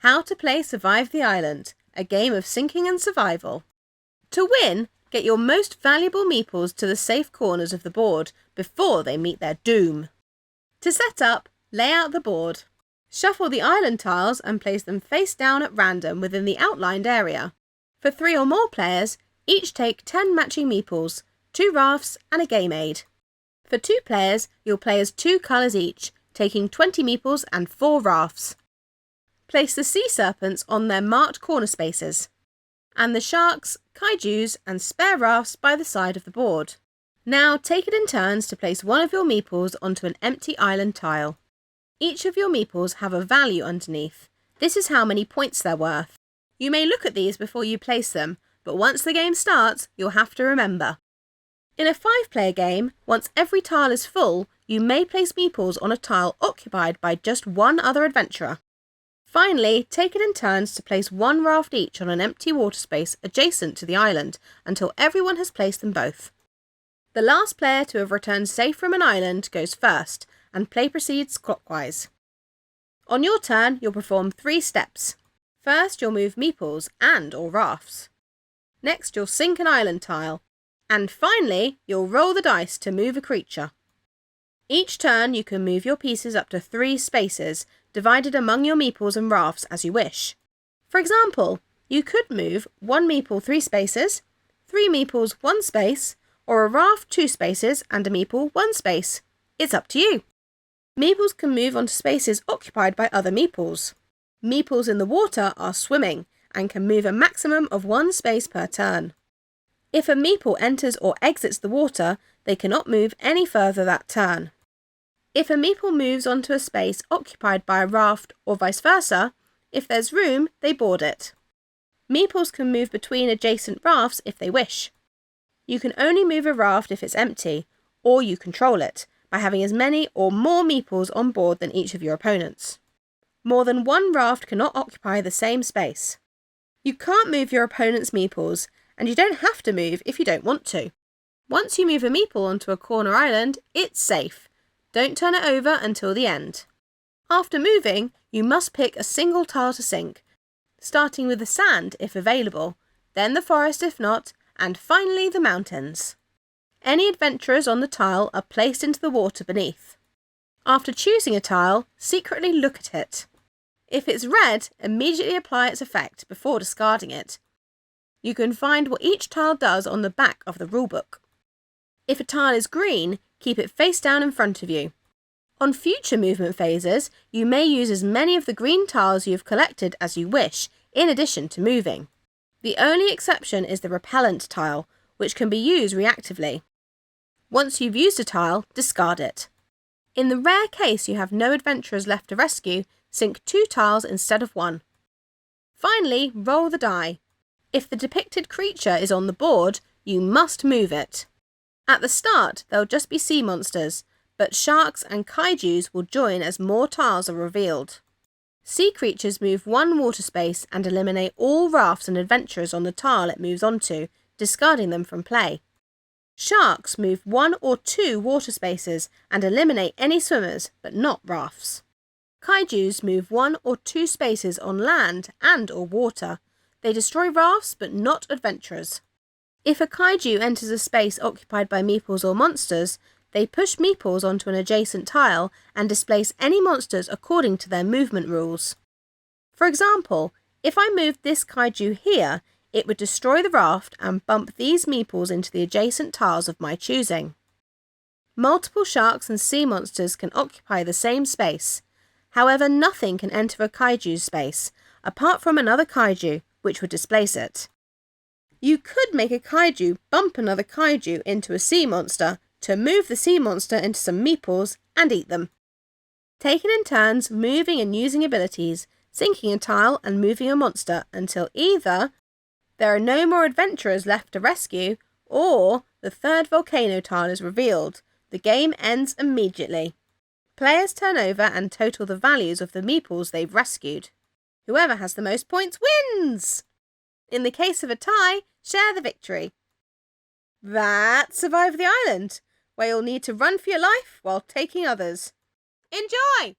How to play Survive the Island, a game of sinking and survival. To win, get your most valuable meeples to the safe corners of the board before they meet their doom. To set up, lay out the board. Shuffle the island tiles and place them face down at random within the outlined area. For 3 or more players, each take 10 matching meeples, 2 rafts and a game aid. For 2 players, you'll play as 2 colours each, taking 20 meeples and 4 rafts. Place the sea serpents on their marked corner spaces, and the sharks, kaijus and spare rafts by the side of the board. Now take it in turns to place one of your meeples onto an empty island tile. Each of your meeples have a value underneath. This is how many points they're worth. You may look at these before you place them, but once the game starts, you'll have to remember. In a 5-player game, once every tile is full, you may place meeples on a tile occupied by just one other adventurer. Finally, take it in turns to place 1 raft each on an empty water space adjacent to the island until everyone has placed them both. The last player to have returned safe from an island goes first, and play proceeds clockwise. On your turn, you'll perform 3 steps. First, you'll move meeples and/or rafts. Next, you'll sink an island tile. And finally, you'll roll the dice to move a creature. Each turn, you can move your pieces up to 3 spaces, divided among your meeples and rafts as you wish. For example, you could move 1 meeple 3 spaces, 3 meeples 1 space, or a raft 2 spaces and a meeple 1 space. It's up to you. Meeples can move onto spaces occupied by other meeples. Meeples in the water are swimming and can move a maximum of 1 space per turn. If a meeple enters or exits the water, they cannot move any further that turn. If a meeple moves onto a space occupied by a raft or vice versa, if there's room, they board it. Meeples can move between adjacent rafts if they wish. You can only move a raft if it's empty, or you control it by having as many or more meeples on board than each of your opponents. More than 1 raft cannot occupy the same space. You can't move your opponent's meeples, and you don't have to move if you don't want to. Once you move a meeple onto a corner island, it's safe. Don't turn it over until the end. After moving, you must pick a single tile to sink, starting with the sand if available, then the forest if not, and finally the mountains. Any adventurers on the tile are placed into the water beneath. After choosing a tile, secretly look at it. If it's red, immediately apply its effect before discarding it. You can find what each tile does on the back of the rulebook. If a tile is green, keep it face down in front of you. On future movement phases, you may use as many of the green tiles you have collected as you wish, in addition to moving. The only exception is the repellent tile, which can be used reactively. Once you've used a tile, discard it. In the rare case you have no adventurers left to rescue, sink 2 tiles instead of 1. Finally, roll the die. If the depicted creature is on the board, you must move it. At the start, there'll just be sea monsters, but sharks and kaijus will join as more tiles are revealed. Sea creatures move 1 water space and eliminate all rafts and adventurers on the tile it moves onto, discarding them from play. Sharks move 1 or 2 water spaces and eliminate any swimmers, but not rafts. Kaijus move 1 or 2 spaces on land and/or water. They destroy rafts, but not adventurers. If a kaiju enters a space occupied by meeples or monsters, they push meeples onto an adjacent tile and displace any monsters according to their movement rules. For example, if I moved this kaiju here, it would destroy the raft and bump these meeples into the adjacent tiles of my choosing. Multiple sharks and sea monsters can occupy the same space. However, nothing can enter a kaiju's space, apart from another kaiju, which would displace it. You could make a kaiju bump another kaiju into a sea monster to move the sea monster into some meeples and eat them. Take it in turns, moving and using abilities, sinking a tile and moving a monster until either there are no more adventurers left to rescue, or the 3rd volcano tile is revealed. The game ends immediately. Players turn over and total the values of the meeples they've rescued. Whoever has the most points wins! In the case of a tie, share the victory. That's Survive the Island, where you'll need to run for your life while taking others. Enjoy!